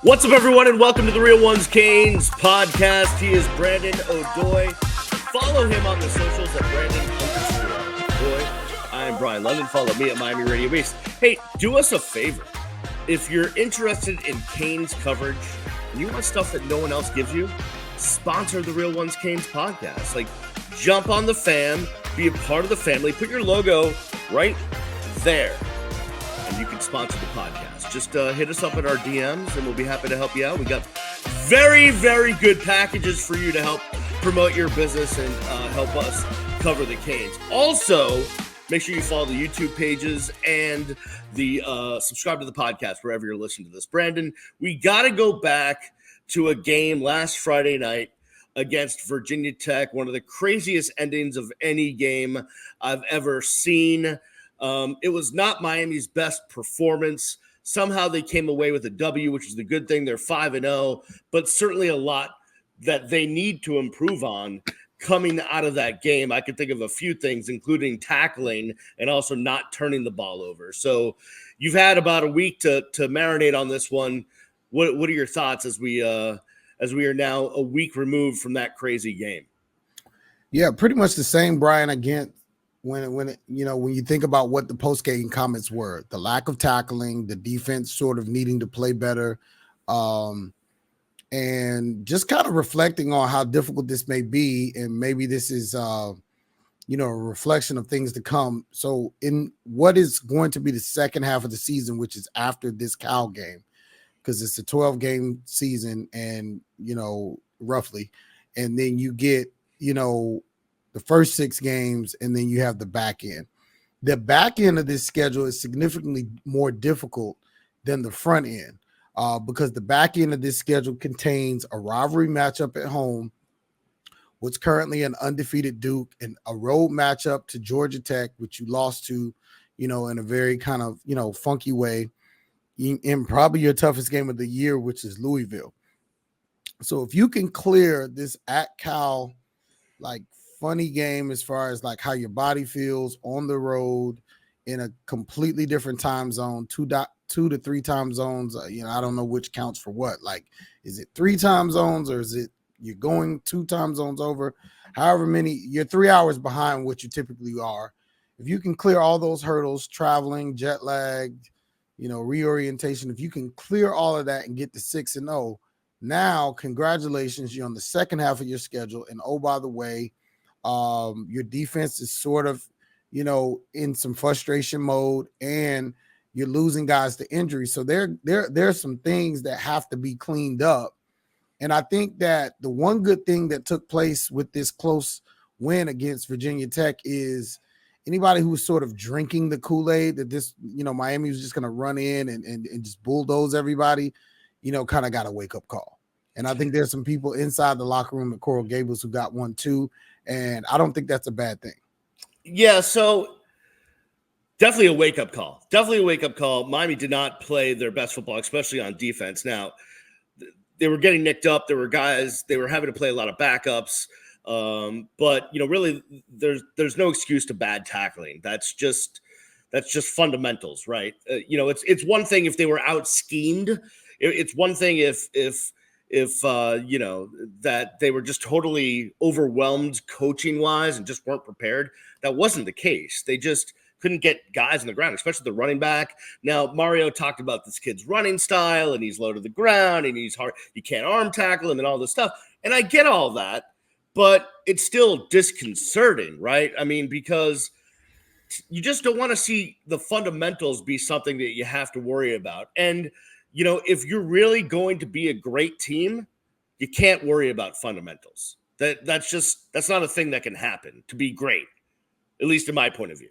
What's up, everyone, and welcome to the Real Ones Canes podcast. He is Brandon O'Doy. Follow him on the socials at Brandon_O'Doy. I am Brian London. Follow me at Miami Radio Base. Hey, do us a favor. If you're interested in Canes coverage and you want stuff that no one else gives you, sponsor the Real Ones Canes podcast. Like, jump on the fam, be a part of the family, put your logo right there, and you can sponsor the podcast. Just hit us up at our DMs, and we'll be happy to help you out. We got very, very good packages for you to help promote your business and help us cover the Canes. Also, make sure you follow the YouTube pages and the subscribe to the podcast wherever you're listening to this. Brandon, we got to go back to a game last Friday night against Virginia Tech, one of the craziest endings of any game I've ever seen. It was not Miami's best performance. Somehow they came away with a W, which is the good thing. They're 5-0, but certainly a lot that they need to improve on coming out of that game. I could think of a few things, including tackling and also not turning the ball over. So you've had about a week to marinate on this one. What are your thoughts as we are now a week removed from that crazy game? Yeah, pretty much the same, Brian. Again, when you think about what the post-game comments were, the lack of tackling, the defense sort of needing to play better, and just kind of reflecting on how difficult this may be, and maybe this is a reflection of things to come. So in what is going to be the second half of the season, which is after this Cal game, because it's a 12-game season, and roughly, and then you get the first 6 games, and then you have the back end. The back end of this schedule is significantly more difficult than the front end because the back end of this schedule contains a rivalry matchup at home, what's currently an undefeated Duke, and a road matchup to Georgia Tech, which you lost to, in a very kind of, funky way, in probably your toughest game of the year, which is Louisville. So if you can clear this at Cal, funny game as far as how your body feels on the road in a completely different time zone, 2 to 3 time zones. I don't know which counts for what. Is it 3 time zones, or is it you're going 2 time zones over? However many, you're 3 hours behind what you typically are. If you can clear all those hurdles, traveling, jet lagged, reorientation, if you can clear all of that and get to 6-0, now congratulations, you're on the second half of your schedule. And oh, by the way, your defense is sort of, in some frustration mode, and you're losing guys to injury. So there's some things that have to be cleaned up. And I think that the one good thing that took place with this close win against Virginia Tech is anybody who's sort of drinking the Kool-Aid that this, Miami was just going to run in and just bulldoze everybody, kind of got a wake-up call. And I think there's some people inside the locker room at Coral Gables who got one too. And I don't think that's a bad thing. Yeah, so definitely a wake-up call. Definitely a wake-up call. Miami did not play their best football, especially on defense. Now, they were getting nicked up. There were guys, they were having to play a lot of backups. But, really, there's no excuse to bad tackling. That's just fundamentals, right? It's one thing if they were out-schemed. It's one thing if that they were just totally overwhelmed coaching wise and just weren't prepared. That wasn't the case. They just couldn't get guys on the ground, especially the running back. Now, Mario talked about this kid's running style, and he's low to the ground, and he's hard. You can't arm tackle him and all this stuff. And I get all that, but it's still disconcerting, right? I mean, because you just don't want to see the fundamentals be something that you have to worry about. And if you're really going to be a great team, you can't worry about fundamentals. That's not a thing that can happen to be great, at least in my point of view.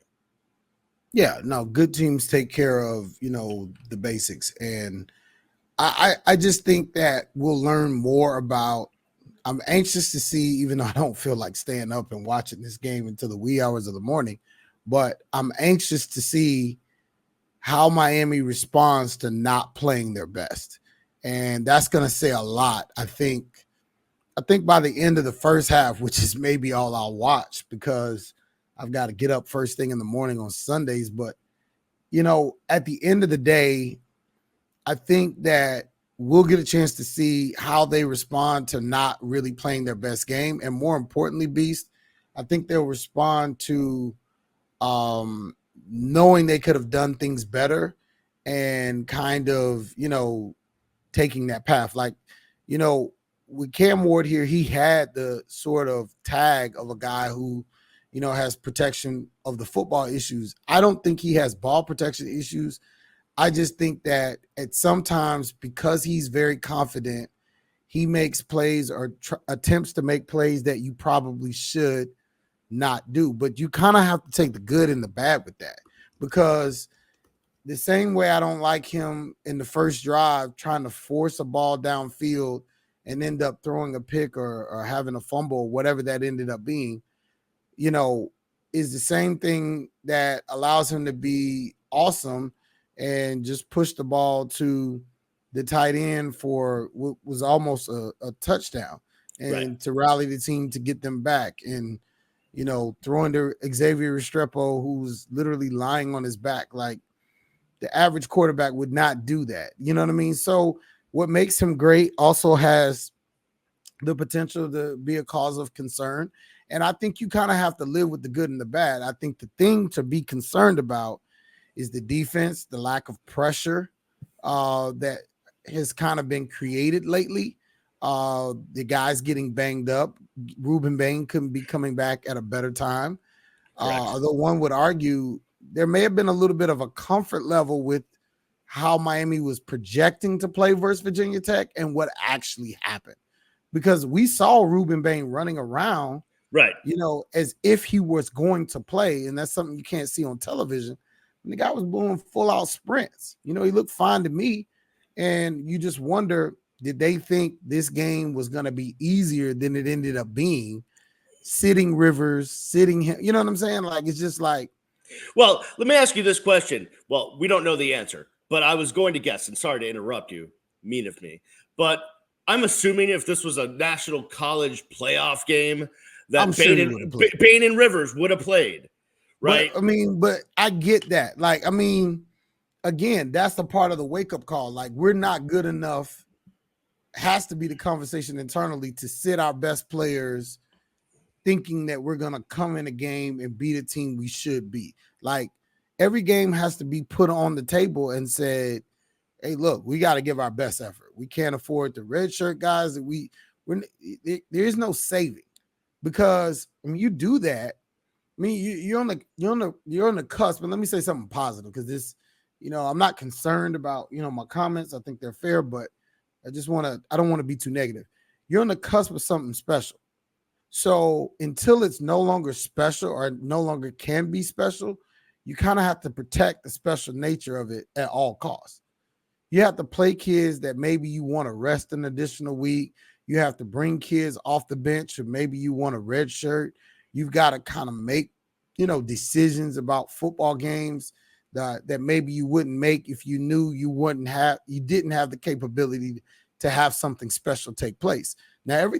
Yeah, no, good teams take care of, the basics. And I just think that we'll learn more about. I'm anxious to see, even though I don't feel like staying up and watching this game until the wee hours of the morning, but I'm anxious to see how Miami responds to not playing their best. And that's going to say a lot. I think by the end of the first half, which is maybe all I'll watch because I've got to get up first thing in the morning on Sundays. But, at the end of the day, I think that we'll get a chance to see how they respond to not really playing their best game. And more importantly, Beast, I think they'll respond to knowing they could have done things better and kind of, taking that path. Like, with Cam Ward here, he had the sort of tag of a guy who, has protection of the football issues. I don't think he has ball protection issues. I just think that at sometimes, because he's very confident, he makes plays or attempts to make plays that you probably should not do. But you kind of have to take the good and the bad with that, because the same way I don't like him in the first drive trying to force a ball downfield and end up throwing a pick or having a fumble or whatever that ended up being, is the same thing that allows him to be awesome and just push the ball to the tight end for what was almost a touchdown, and to rally the team to get them back. And, throwing to Xavier Restrepo, who's literally lying on his back. Like, the average quarterback would not do that. You know what I mean? So what makes him great also has the potential to be a cause of concern. And I think you kind of have to live with the good and the bad. I think the thing to be concerned about is the defense, the lack of pressure that has kind of been created lately. The guys getting banged up. Ruben Bain couldn't be coming back at a better time. Although one would argue there may have been a little bit of a comfort level with how Miami was projecting to play versus Virginia Tech and what actually happened. Because we saw Ruben Bain running around, as if he was going to play. And that's something you can't see on television. And the guy was doing full-out sprints. He looked fine to me. And you just wonder, did they think this game was going to be easier than it ended up being? Sitting Rivers, sitting him. You know what I'm saying? Like, it's just like. Well, let me ask you this question. Well, we don't know the answer, but I was going to guess, and sorry to interrupt you, mean of me. But I'm assuming if this was a national college playoff game, that Bain and Rivers would have played, right? But I get that. Like, again, that's the part of the wake-up call. Like, we're not good enough. Has to be the conversation internally to sit our best players thinking that we're going to come in a game and beat a team we should beat. Like, every game has to be put on the table and said, hey, look, we got to give our best effort. We can't afford the red shirt guys. There is no saving, because you do that. You're on the cusp. And let me say something positive, because this, I'm not concerned about, my comments. I think they're fair, but I don't want to be too negative. You're on the cusp of something special. So until it's no longer special or no longer can be special, you kind of have to protect the special nature of it at all costs. You have to play kids that maybe you want to rest an additional week. You have to bring kids off the bench, or maybe you want a red shirt. You've got to kind of make, decisions about football games that maybe you wouldn't make if you knew you didn't have the capability to have something special take place. Now,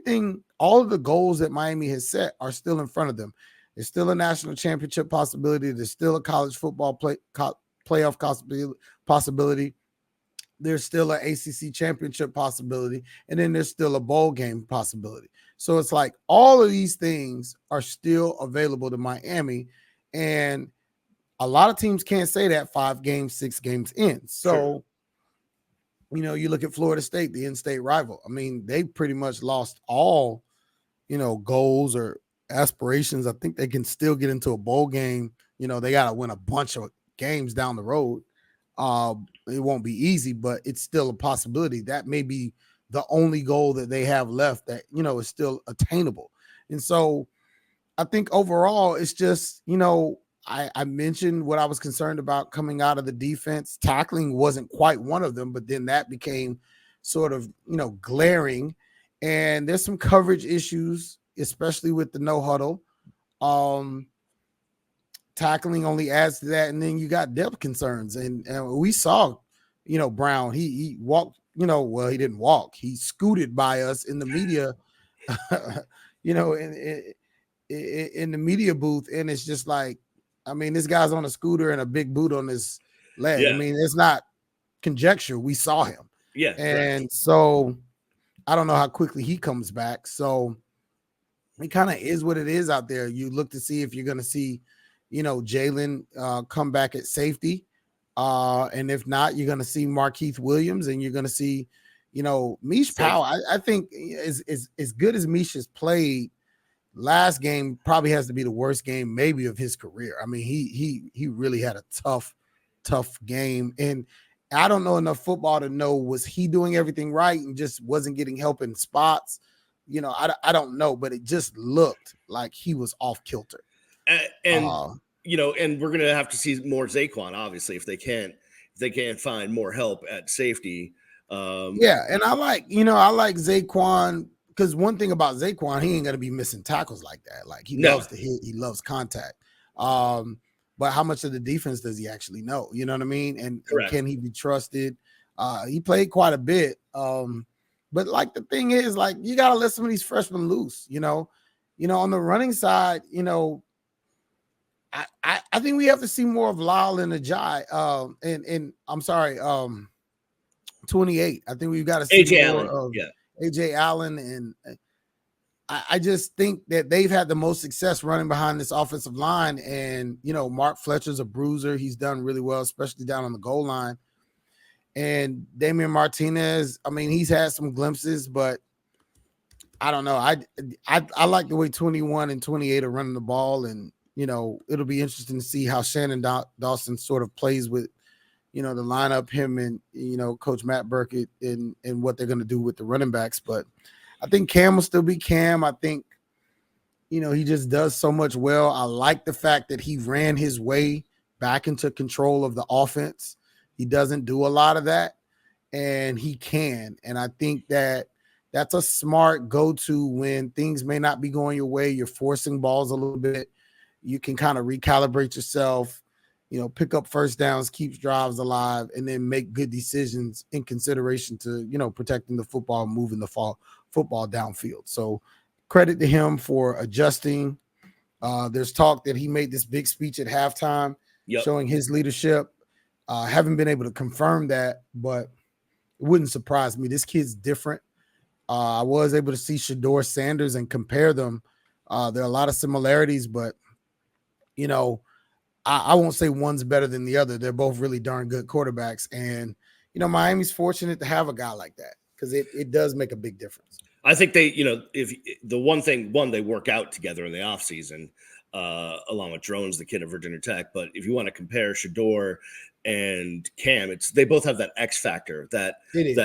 all of the goals that Miami has set are still in front of them. There's still a national championship possibility. There's still a college football playoff possibility. There's still an ACC championship possibility. And then there's still a bowl game possibility. So it's like all of these things are still available to Miami. And a lot of teams can't say that 5 games, 6 games in. So, you look at Florida State, the in-state rival. They pretty much lost all, goals or aspirations. I think they can still get into a bowl game. They got to win a bunch of games down the road. It won't be easy, but it's still a possibility. That may be the only goal that they have left that, is still attainable. And so I think overall it's just, I mentioned what I was concerned about coming out of the defense. Tackling wasn't quite one of them, but then that became sort of, glaring. And there's some coverage issues, especially with the no huddle. Tackling only adds to that. And then you got depth concerns. And we saw, Brown, he walked, he didn't walk. He scooted by us in the media, in the media booth. And it's just like, this guy's on a scooter and a big boot on his leg. Yeah. It's not conjecture. We saw him. Yeah. And so I don't know how quickly he comes back. So it kind of is what it is out there. You look to see if you're going to see, Jalen come back at safety. And if not, you're going to see Markeith Williams, and you're going to see, Mish Powell. I think is as good as Mish has played. Last game probably has to be the worst game maybe of his career. I mean, he really had a tough game, and I don't know enough football to know was he doing everything right and just wasn't getting help in spots. I don't know, but it just looked like he was off kilter. And we're gonna have to see more Zaquan, obviously, if they can't find more help at safety. Yeah, and I like Zaquan, because one thing about Zaquan, he ain't gonna be missing tackles like that. Like he loves to hit, he loves contact. But how much of the defense does he actually know? You know what I mean? And can he be trusted? He played quite a bit. But like the thing is, like, you gotta let some of these freshmen loose. On the running side, I think we have to see more of Lyle and Ajay. And I'm sorry, 28. I think we've got to see AJ more Allen. of AJ Allen, and I just think that they've had the most success running behind this offensive line. And Mark Fletcher's a bruiser. He's done really well, especially down on the goal line. And Damian Martinez, I mean, he's had some glimpses, but I don't know. I like the way 21 and 28 are running the ball, and it'll be interesting to see how Shannon Dawson sort of plays with the lineup, him and Coach Matt Burkett, and what they're going to do with the running backs. But I think Cam will still be Cam. I think he just does so much well. I like the fact that he ran his way back into control of the offense. He doesn't do a lot of that, and he can. And I think that that's a smart go-to when things may not be going your way. You're forcing balls a little bit. You can kind of recalibrate yourself, pick up first downs, keep drives alive, and then make good decisions in consideration to, protecting the football and moving the football downfield. So credit to him for adjusting. There's talk that he made this big speech at halftime showing his leadership. Haven't been able to confirm that, but it wouldn't surprise me. This kid's different. I was able to see Shedeur Sanders and compare them. There are a lot of similarities, but, I won't say one's better than the other. They're both really darn good quarterbacks. And, Miami's fortunate to have a guy like that, because it does make a big difference. I think they, if the they work out together in the offseason, along with Drones, the kid of Virginia Tech. But if you want to compare Shedeur and Cam, they both have that X factor that it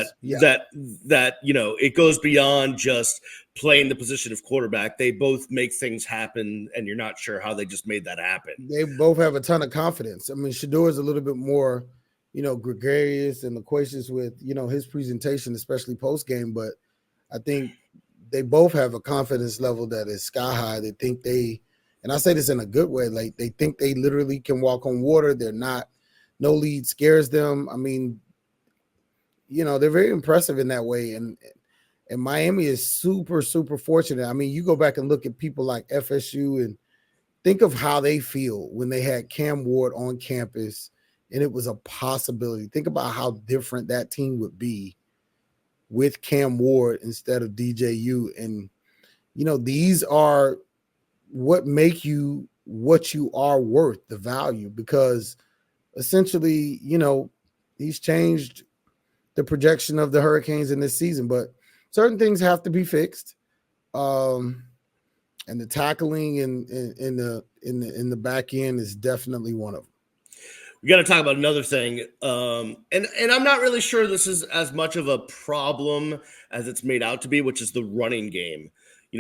goes beyond just playing the position of quarterback. They both make things happen, and you're not sure how they just made that happen. They both have a ton of confidence. I mean, Shedeur is a little bit more, gregarious and loquacious with, his presentation, especially post game. But I think they both have a confidence level that is sky high. They think and I say this in a good way, like they think they literally can walk on water. They're not. No lead scares them. I mean, they're very impressive in that way. And Miami is super, super fortunate. I mean, you go back and look at people like FSU and think of how they feel when they had Cam Ward on campus and it was a possibility. Think about how different that team would be with Cam Ward instead of DJU. And, these are what make you what you are worth, the value, because essentially, he's changed the projection of the Hurricanes in this season, but certain things have to be fixed. And the tackling in the back end is definitely one of them. We got to talk about another thing. And I'm not really sure this is as much of a problem as it's made out to be, which is the running game.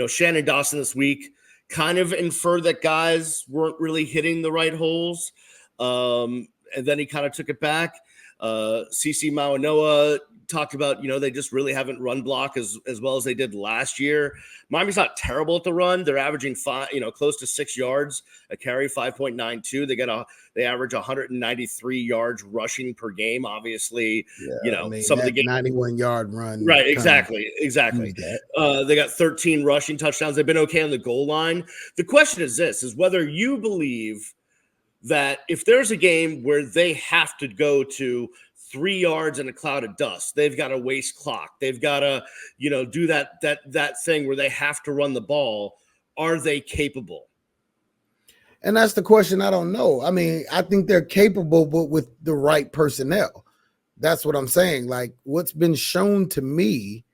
Shannon Dawson this week kind of inferred that guys weren't really hitting the right holes. And then he kind of took it back. CC Mawanoa talked about, they just really haven't run block as well as they did last year. Miami's not terrible at the run. They're averaging close to 6 yards a carry, 5.92. They average 193 yards rushing per game. Obviously, some of the game 91-yard run. Right. Exactly. They got 13 rushing touchdowns. They've been okay on the goal line. The question is whether you believe that if there's a game where they have to go to 3 yards in a cloud of dust. They've got to waste clock. They've got to, do that thing where they have to run the ball. Are they capable? And that's the question. I don't know. I mean, I think they're capable, but with the right personnel. That's what I'm saying. Like what's been shown to me,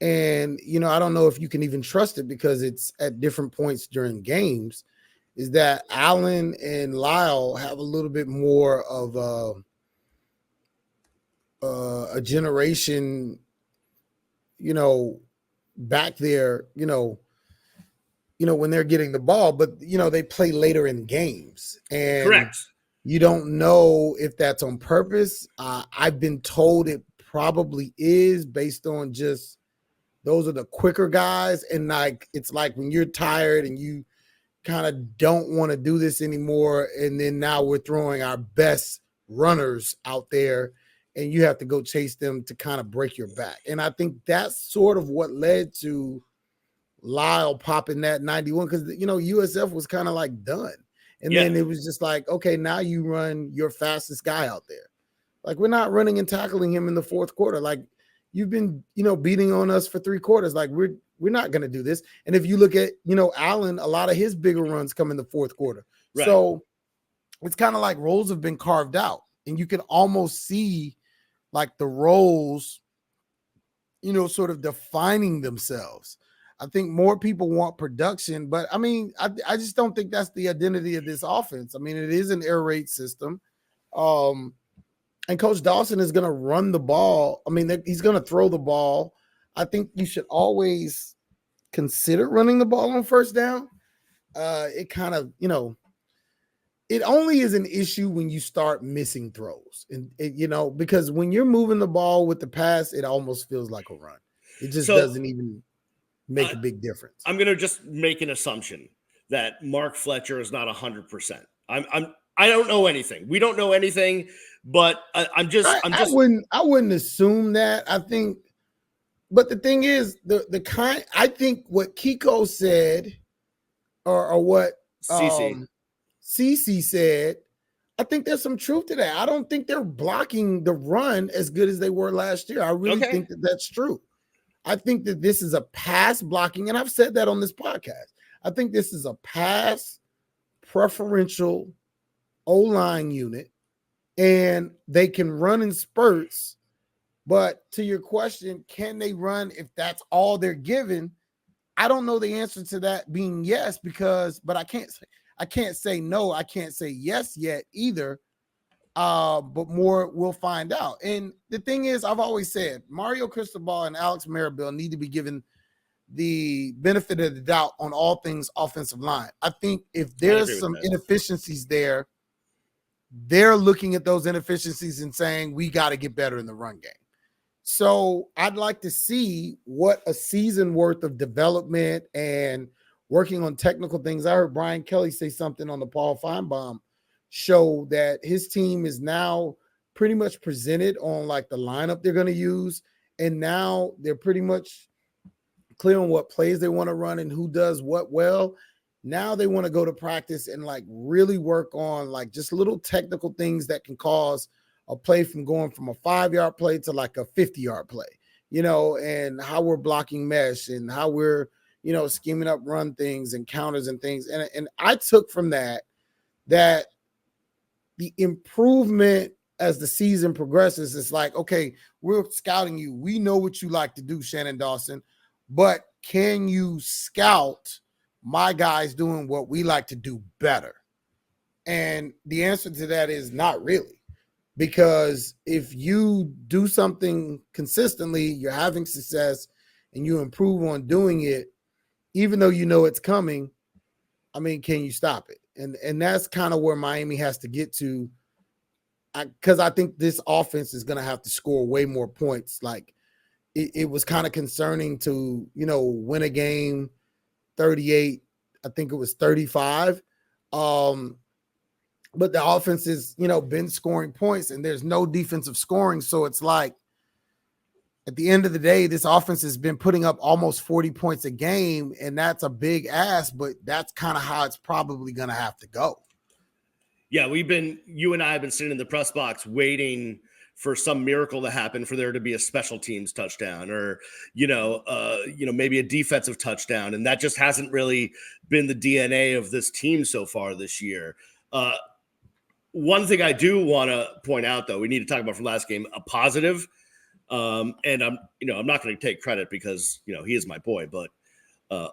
and I don't know if you can even trust it because it's at different points during games, is that Allen and Lyle have a little bit more of a generation, back there, when they're getting the ball, but they play later in games, and correct. You don't know if that's on purpose. I've been told it probably is based on just those are the quicker guys, and like it's like when you're tired and you kind of don't want to do this anymore, and then now we're throwing our best runners out there, and you have to go chase them to kind of break your back. And I think that's sort of what led to Lyle popping that 91 because USF was kind of like done. And then it was just like, okay, now you run your fastest guy out there. Like we're not running and tackling him in the fourth quarter. Like you've been, beating on us for 3 quarters. Like we're not going to do this. And if you look at, Allen, a lot of his bigger runs come in the fourth quarter. Right. So it's kind of like roles have been carved out, and you can almost see like the roles, sort of defining themselves. I think more people want production, but I mean, I just don't think that's the identity of this offense. I mean, it is an air raid system. And Coach Dawson is going to run the ball. I mean, he's going to throw the ball. I think you should always consider running the ball on first down. It kind of, it only is an issue when you start missing throws. And, because when you're moving the ball with the pass, it almost feels like a run. It just doesn't even make a big difference. I'm going to just make an assumption that Mark Fletcher is not 100%. I don't know anything. We don't know anything, but I wouldn't assume that. I think, but the thing is I think what Kiko said or what CC said, I think there's some truth to that. I don't think they're blocking the run as good as they were last year. I really think that that's true. I think that this is a pass blocking, and I've said that on this podcast. I think this is a pass preferential O-line unit, and they can run in spurts. But to your question, can they run if that's all they're given? I don't know the answer to that being yes, but I can't say no. I can't say yes yet either. But more we'll find out. And the thing is, I've always said Mario Cristobal and Alex Maribel need to be given the benefit of the doubt on all things offensive line. I think if there's some inefficiencies there, they're looking at those inefficiencies and saying, we got to get better in the run game. So I'd like to see what a season worth of development and working on technical things. I heard Brian Kelly say something on the Paul Feinbaum show that his team is now pretty much presented on like the lineup they're going to use. And now they're pretty much clear on what plays they want to run and who does what well. Now they want to go to practice and like really work on like just little technical things that can cause a play from going from a 5-yard play to like a 50-yard play, and how we're blocking mesh and how we're, scheming up run things and counters and things. And I took from that the improvement as the season progresses is like, okay, we're scouting you. We know what you like to do, Shannon Dawson, but can you scout my guys doing what we like to do better? And the answer to that is not really, because if you do something consistently, you're having success and you improve on doing it, even though it's coming, I mean, can you stop it? And that's kind of where Miami has to get to, because I think this offense is going to have to score way more points. Like it was kind of concerning to, win a game 38, I think it was 35. But the offense has, been scoring points and there's no defensive scoring. So it's like, at the end of the day, this offense has been putting up almost 40 points a game, and that's a big ask, but that's kind of how it's probably going to have to go. Yeah, you and I have been sitting in the press box waiting for some miracle to happen, for there to be a special teams touchdown or, maybe a defensive touchdown. And that just hasn't really been the DNA of this team so far this year. One thing I do want to point out, though, we need to talk about from last game, a positive. And I'm not going to take credit because, he is my boy, but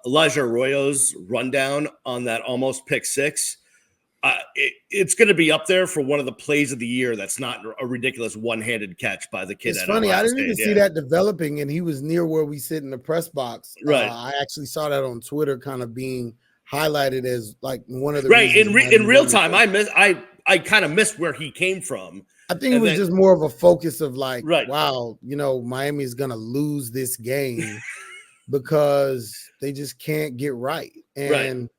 Elijah Arroyo's rundown on that almost pick six, it's going to be up there for one of the plays of the year. That's not a ridiculous one-handed catch by the kid. It's funny. I didn't even see that developing, and he was near where we sit in the press box. Right. I actually saw that on Twitter, kind of being highlighted as like one of the right in real time. I kind of missed where he came from. I think it was just more of a focus of like, right. Wow, Miami is going to lose this game because they just can't get right. And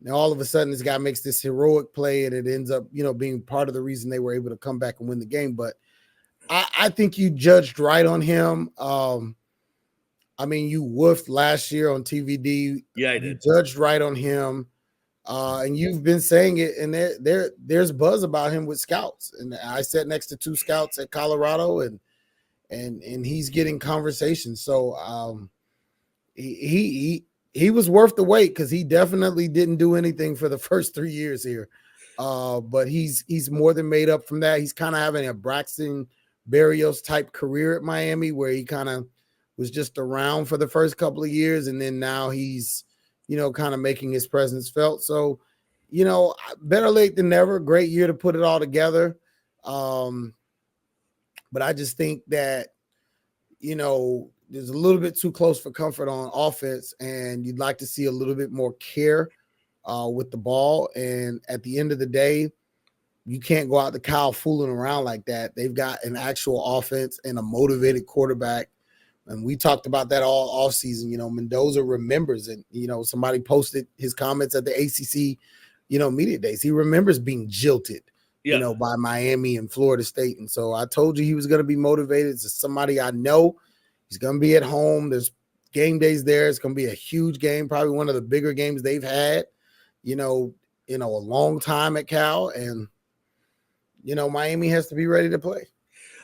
now all of a sudden this guy makes this heroic play and it ends up, being part of the reason they were able to come back and win the game. But I think you judged right on him. You woofed last year on TVD. Yeah, I did. You judged right on him. And you've been saying it, and there's buzz about him with scouts. And I sat next to two scouts at Colorado, and he's getting conversations. So he was worth the wait because he definitely didn't do anything for the first 3 years here. But he's more than made up from that. He's kind of having a Braxton Berrios type career at Miami, where he kind of was just around for the first couple of years, and then now he's kind of making his presence felt. So, better late than never. Great year to put it all together. But I just think that, there's a little bit too close for comfort on offense, and you'd like to see a little bit more care with the ball. And at the end of the day, you can't go out to Kyle fooling around like that. They've got an actual offense and a motivated quarterback. And we talked about that all offseason. Mendoza remembers, and, somebody posted his comments at the ACC, media days. He remembers being jilted, by Miami and Florida State. And so I told you he was going to be motivated. It's somebody I know. He's going to be at home. There's game days there. It's going to be a huge game, probably one of the bigger games they've had, in a long time at Cal. And, Miami has to be ready to play.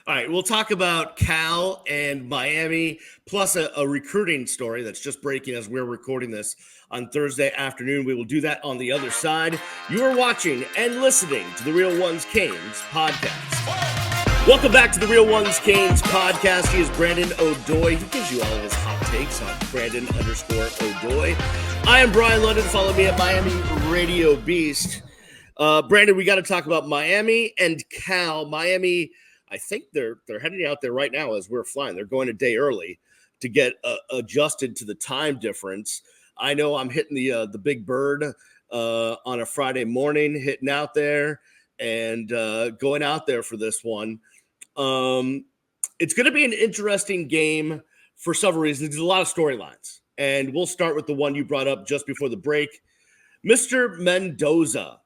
All right, we'll talk about Cal and Miami, plus a recruiting story that's just breaking as we're recording this on Thursday afternoon. We will do that on the other side. You are watching and listening to the Real Ones Canes podcast. Welcome back to the Real Ones Canes podcast. He is Brandon O'Doy. He gives you all of his hot takes on Brandon_O'Doy. I am Brian London. Follow me at Miami Radio Beast. Brandon, we got to talk about Miami and Cal. Miami, I think they're heading out there right now as we're flying. They're going a day early to get adjusted to the time difference. I know I'm hitting the Big Bird on a Friday morning, hitting out there and going out there for this one. It's going to be an interesting game for several reasons. There's a lot of storylines, and we'll start with the one you brought up just before the break. Mr. Mendoza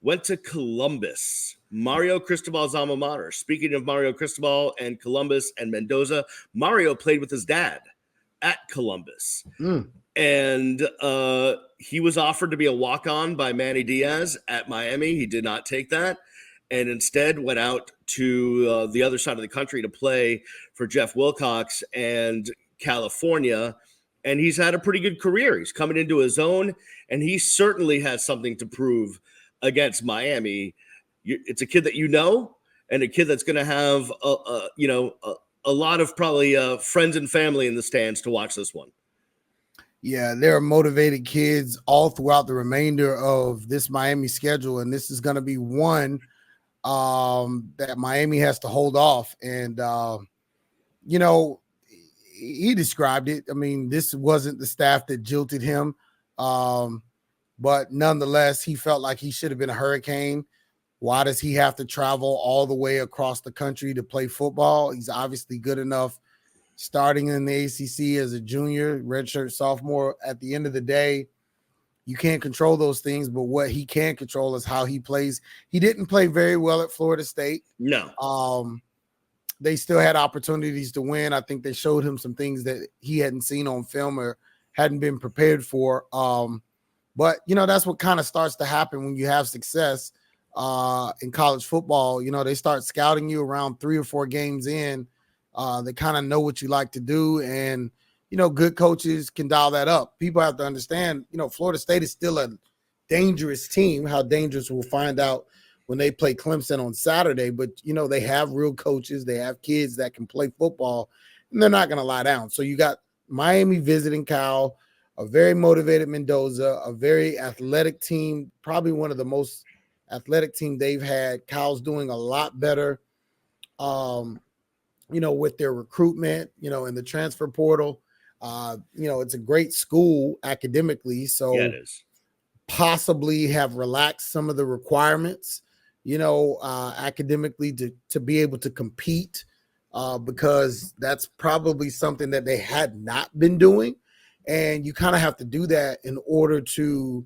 went to Columbus, Mario Cristobal's alma mater. Speaking of Mario Cristobal and Columbus and Mendoza, Mario played with his dad at Columbus. And he was offered to be a walk-on by Manny Diaz at Miami. He did not take that, and instead went out to the other side of the country to play for Jeff Wilcox and California. And he's had a pretty good career. He's coming into his own, and he certainly has something to prove against Miami. It's a kid that and a kid that's going to have a lot of probably friends and family in the stands to watch this one. Yeah, there are motivated kids all throughout the remainder of this Miami schedule, and this is going to be one that Miami has to hold off. And he described it. I mean, this wasn't the staff that jilted him. But nonetheless, he felt like he should have been a Hurricane. Why does he have to travel all the way across the country to play football? He's obviously good enough starting in the ACC as a junior, redshirt sophomore. At the end of the day, you can't control those things, but what he can control is how he plays. He didn't play very well at Florida State. No. They still had opportunities to win. I think they showed him some things that he hadn't seen on film or hadn't been prepared for. But, that's what kind of starts to happen when you have success. in college football. You know, they start scouting you around 3 or 4 games in. They kind of know what you like to do, and you know, good coaches can dial that up. People have to understand, you know, Florida State is still a dangerous team. How dangerous we'll find out when they play Clemson on Saturday. But you know, they have real coaches. They have kids that can play football, and they're not going to lie down. So you got Miami visiting Cal, a very motivated Mendoza, a very athletic team, probably one of the most athletic team they've had. Cal's doing a lot better, you know, with their recruitment, you know, in the transfer portal. You know, it's a great school academically, so Yeah, it is. possibly have relaxed some of the requirements, you know, academically to be able to compete, because that's probably something that they had not been doing. And you kind of have to do that in order to,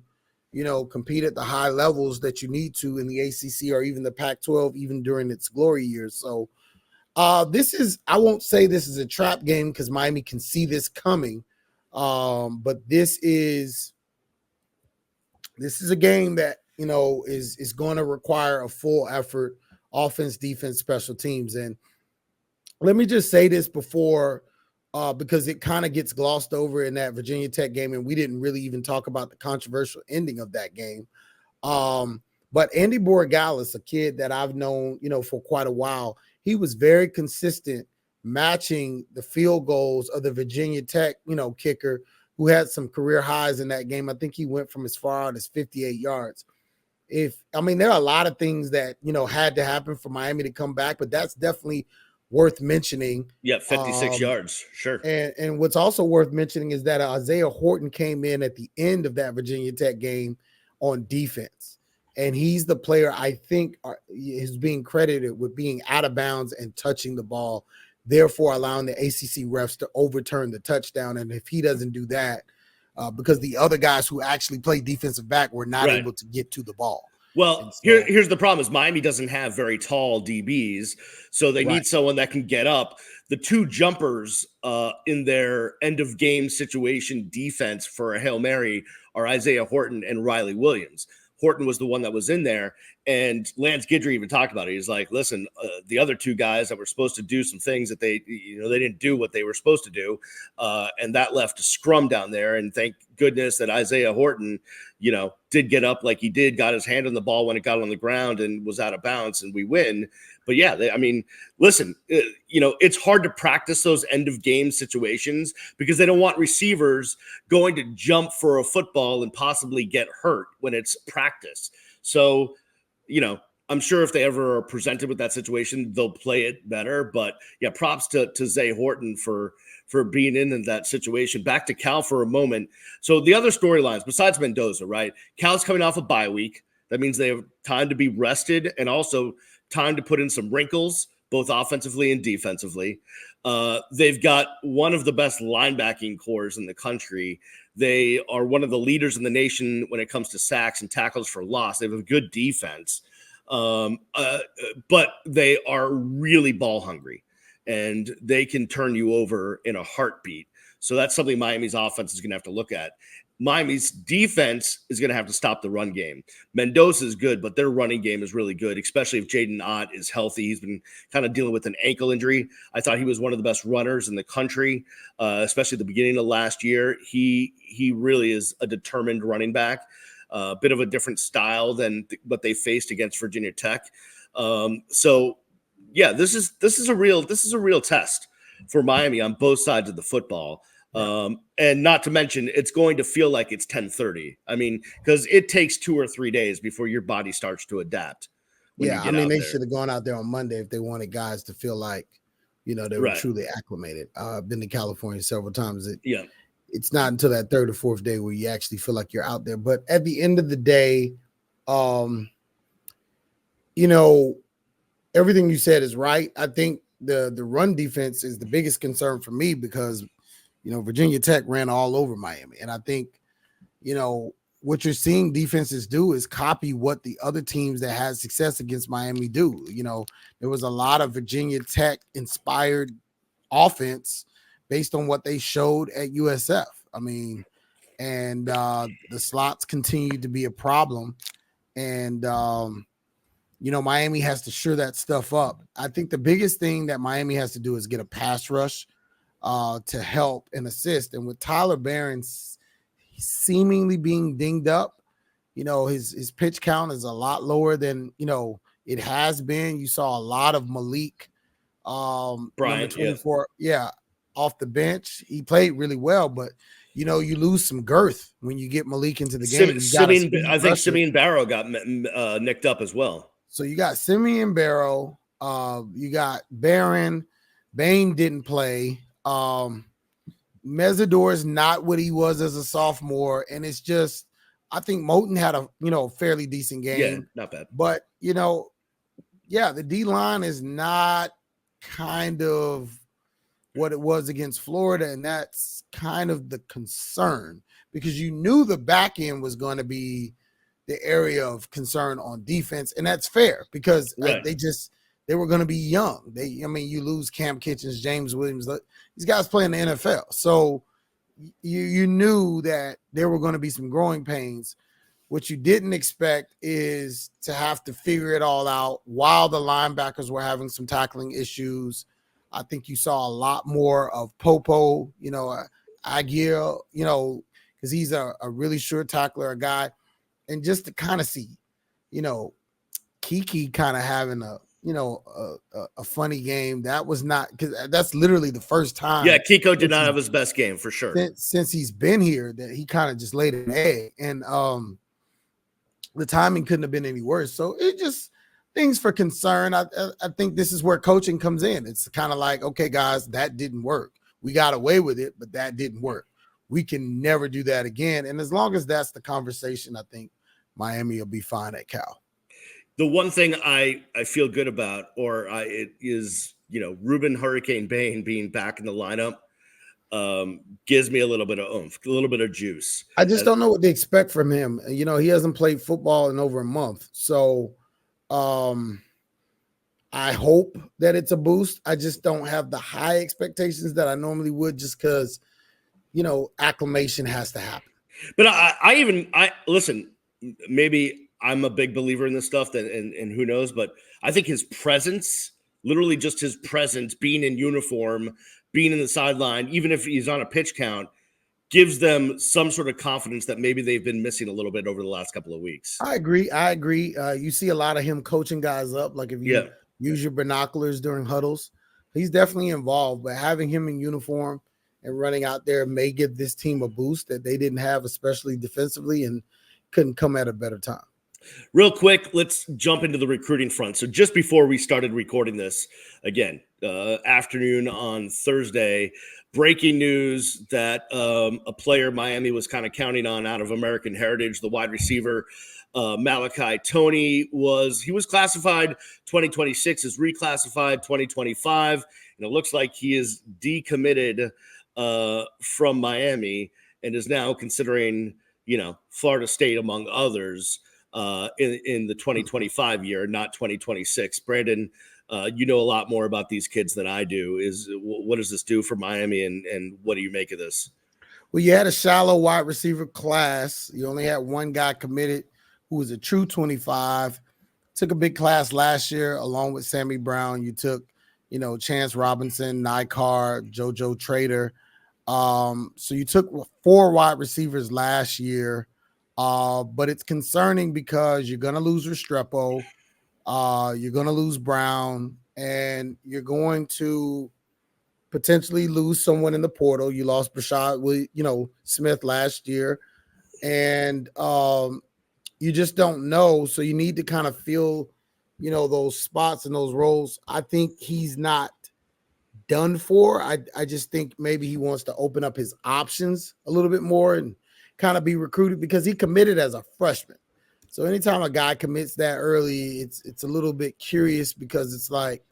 you know, compete at the high levels that you need to in the ACC or even the Pac-12, even during its glory years. So this is, I won't say this is a trap game because Miami can see this coming. But this is a game that, you know, is going to require a full effort, offense, defense, special teams. And let me just say this before, because it kind of gets glossed over in that Virginia Tech game, and we didn't really even talk about the controversial ending of that game. But Andy Borregales, a kid that I've known, you know, for quite a while, he was very consistent matching the field goals of the Virginia Tech, you know, kicker who had some career highs in that game. I think he went from as far out as 58 yards. There are a lot of things that, you know, had to happen for Miami to come back, but that's definitely worth mentioning. Yeah, 56 yards. Sure. And what's also worth mentioning is that Isaiah Horton came in at the end of that Virginia Tech game on defense. And he's the player I think is being credited with being out of bounds and touching the ball, therefore allowing the ACC refs to overturn the touchdown. And if he doesn't do that, because the other guys who actually play defensive back were not able to get to the ball. Well, here's the problem is Miami doesn't have very tall DBs, so they need someone that can get up. The two jumpers in their end-of-game situation defense for a Hail Mary are Isaiah Horton and Riley Williams. Horton was the one that was in there, and Lance Guidry even talked about it. He's like, listen, the other two guys that were supposed to do some things that they didn't do what they were supposed to do, and that left a scrum down there, and thank goodness that Isaiah Horton, you know, did get up like he did, got his hand on the ball when it got on the ground and was out of bounds, and we win. But yeah, listen, you know, it's hard to practice those end of game situations because they don't want receivers going to jump for a football and possibly get hurt when it's practice. So, you know, I'm sure if they ever are presented with that situation, they'll play it better. But yeah, props to Zay Horton for being in that situation. Back to Cal for a moment. So the other storylines besides Mendoza, right? Cal's coming off a bye week. That means they have time to be rested and also time to put in some wrinkles, both offensively and defensively. They've got one of the best linebacking cores in the country. They are one of the leaders in the nation when it comes to sacks and tackles for loss. They have a good defense, but they are really ball hungry, and they can turn you over in a heartbeat. So that's something Miami's offense is going to have to look at. Miami's defense is going to have to stop the run game. Mendoza is good, but their running game is really good, especially if Jadyn Ott is healthy. He's been kind of dealing with an ankle injury. I thought he was one of the best runners in the country, especially at the beginning of last year. He really is a determined running back, a bit of a different style than what they faced against Virginia Tech. So yeah, this is a real test for Miami on both sides of the football. And not to mention, it's going to feel like it's 10:30. I mean, because it takes 2 or 3 days before your body starts to adapt. Yeah, they should have gone out there on Monday if they wanted guys to feel like, you know, they were truly acclimated. I've been to California several times. It's not until that 3rd or 4th day where you actually feel like you're out there. But at the end of the day, you know, everything you said is right. I think the run defense is the biggest concern for me because, you know, Virginia Tech ran all over Miami. And I think, you know, what you're seeing defenses do is copy what the other teams that had success against Miami do. You know, there was a lot of Virginia Tech inspired offense based on what they showed at USF. I mean, and the slots continued to be a problem. And Miami has to shore that stuff up. I think the biggest thing that Miami has to do is get a pass rush to help and assist. And with Tyler Barron's seemingly being dinged up, his pitch count is a lot lower than, it has been. You saw a lot of Malik, Bryant, number 24. Yeah, off the bench. He played really well, but you lose some girth when you get Malik into the game. I think Simeon Barrow got nicked up as well. So you got Simeon Barrow, you got Barron, Bain didn't play. Mesidor is not what he was as a sophomore, and it's just I think Moten had a fairly decent game. Yeah, not bad. But the D line is not kind of what it was against Florida, and that's kind of the concern because you knew the back end was going to be the area of concern on defense, and that's fair because they were going to be young. You lose Cam Kitchens, James Williams, these guys play in the NFL, so you knew that there were going to be some growing pains. What you didn't expect is to have to figure it all out while the linebackers were having some tackling issues. I think you saw a lot more of Popo, Aguirre, because he's a really sure tackler, a guy. And just to kind of see, Kiki kind of having a funny game. That was not because that's literally the first time. Yeah, Kiko did not have his best game for sure. Since he's been here, that he kind of just laid an egg. And the timing couldn't have been any worse. So it just things for concern. I think this is where coaching comes in. It's kind of like, okay, guys, that didn't work. We got away with it, but that didn't work. We can never do that again. And as long as that's the conversation, I think Miami will be fine at Cal. The one thing I feel good about, is Ruben Hurricane Bain being back in the lineup gives me a little bit of oomph, a little bit of juice. I just don't know what to expect from him. He hasn't played football in over a month. So I hope that it's a boost. I just don't have the high expectations that I normally would just because, acclimation has to happen. But I listen, maybe I'm a big believer in this stuff and who knows, but I think his presence, literally just his presence, being in uniform, being in the sideline, even if he's on a pitch count, gives them some sort of confidence that maybe they've been missing a little bit over the last couple of weeks. I agree. You see a lot of him coaching guys up. Like if you use your binoculars during huddles, he's definitely involved, but having him in uniform and running out there may give this team a boost that they didn't have, especially defensively, and couldn't come at a better time. Real quick, let's jump into the recruiting front. So just before we started recording this, again, afternoon on Thursday, breaking news that a player Miami was kind of counting on out of American Heritage, the wide receiver, Malachi Toney, was classified 2026, is reclassified 2025, and it looks like he is decommitted from Miami and is now considering, Florida State among others in the 2025 year, not 2026. Brandon, you know a lot more about these kids than I do. What does this do for Miami, and what do you make of this? Well, you had a shallow wide receiver class. You only had one guy committed who was a true 25. Took a big class last year along with Sammy Brown. You took, Chance Robinson, Nikar, JoJo Trader. So you took 4 wide receivers last year. But it's concerning because you're going to lose Restrepo. You're going to lose Brown, and you're going to potentially lose someone in the portal. You lost Brashad, Smith last year, and you just don't know. So you need to kind of fill, those spots and those roles. I think he's not done for. I just think maybe he wants to open up his options a little bit more and kind of be recruited because he committed as a freshman. So anytime a guy commits that early, it's a little bit curious because it's like,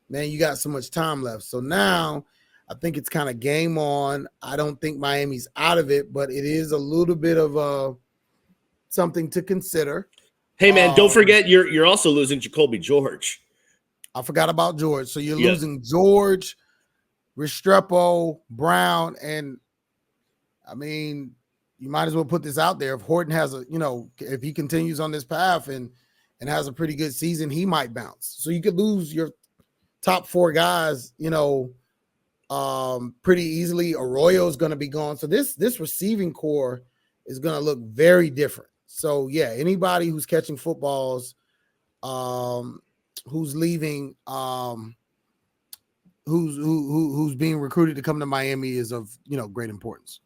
man, you got so much time left. So now I think it's kind of game on. I don't think Miami's out of it, but it is a little bit of something to consider. Hey, man, don't forget you're also losing Jacoby George. I forgot about George. So you're losing George, Restrepo, Brown, and I mean, you might as well put this out there. If Horton has if he continues on this path and and has a pretty good season, he might bounce. So you could lose your top 4 guys, pretty easily. Arroyo's going to be gone. So this receiving core is going to look very different. So yeah, anybody who's catching footballs, who's leaving, who's being recruited to come to Miami is of, great importance.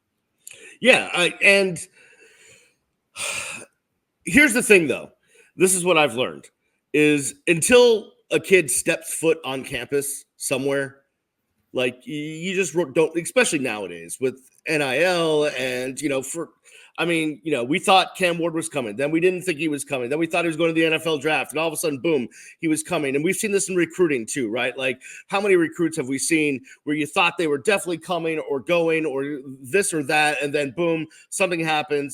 Yeah. And here's the thing though. This is what I've learned is until a kid steps foot on campus somewhere, like you just don't, especially nowadays with NIL and, we thought Cam Ward was coming. Then we didn't think he was coming. Then we thought he was going to the NFL draft. And all of a sudden, boom, he was coming. And we've seen this in recruiting too, right? Like how many recruits have we seen where you thought they were definitely coming or going or this or that. And then boom, something happens